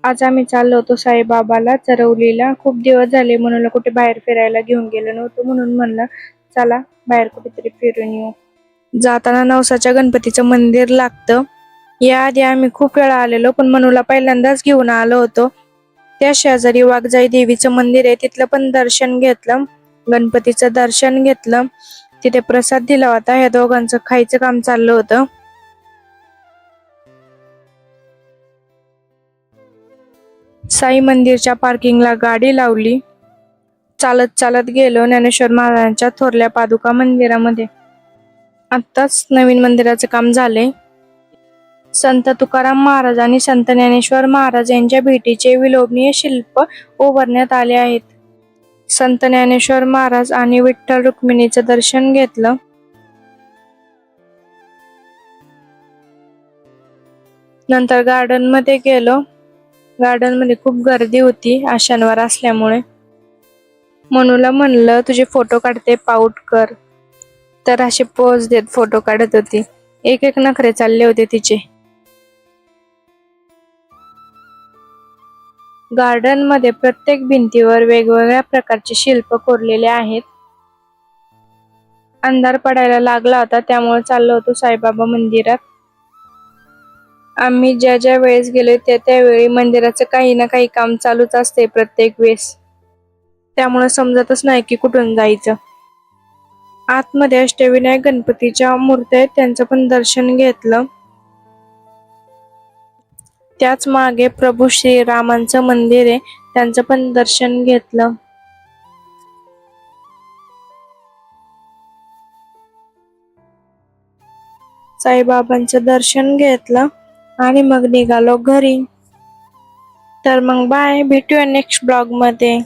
आज आम्ही चाललो होतो साईबाबाला चरवलीला. खूप दिवस झाले म्हणून कुठे बाहेर फिरायला घेऊन गेलो नव्हतो, म्हणून म्हणलं चला बाहेर कुठेतरी फिरून येऊ. जाताना नवसाच्या गणपतीचं मंदिर लागतं. याआधी आम्ही खूप वेळा आलेलो, पण मनूला पहिल्यांदाच घेऊन आलो होतो. त्या शेजारी वाघजाई देवीचं मंदिर आहे, तिथलं पण दर्शन घेतलं. गणपतीचं दर्शन घेतलं. तिथे प्रसाद दिला होता. ह्या दोघांचं खायचं काम चाललं होतं. साई मंदिरच्या पार्किंगला गाडी लावली. चालत चालत गेलो ज्ञानेश्वर महाराजांच्या थोरल्या पादुका मंदिरामध्ये. आत्ताच नवीन मंदिराचे काम झाले. संत तुकाराम महाराज आणि संत ज्ञानेश्वर महाराज यांच्या भेटीचे विलोभनीय शिल्प उभारण्यात आले आहेत. संत ज्ञानेश्वर महाराज आणि विठ्ठल रुक्मिणीचं दर्शन घेतलं. नंतर गार्डन मध्ये गेलो. गार्डन मध्ये खूप गर्दी होती आज शनिवार असल्यामुळे. मनूला म्हणलं तुझे फोटो काढते, पाऊट कर. तर असे पोज देत फोटो काढत होती. एक एक नखरे चालले होते तिचे. गार्डन मध्ये प्रत्येक भिंतीवर वेगवेगळ्या प्रकारचे शिल्प कोरलेले आहेत. अंधार पडायला लागला होता, त्यामुळे चाललो होतो साईबाबा मंदिरात. आम्ही ज्या ज्या वेळेस गेलो त्यावेळी मंदिराचं काही ना काही काम चालूच असते प्रत्येक वेळेस. त्यामुळे समजतच नाही की कुठून जायचं. आतमध्ये अष्टविनायक गणपतीच्या मूर्त्या आहेत, त्यांचं पण दर्शन घेतलं. त्याच मागे प्रभू श्रीरामांचं मंदिर आहे, त्यांचं पण दर्शन घेतलं. साईबाबांचं दर्शन घेतलं आणि मग निघालो घरी. तर मग बाय, भेटूया नेक्स्ट ब्लॉग मध्ये.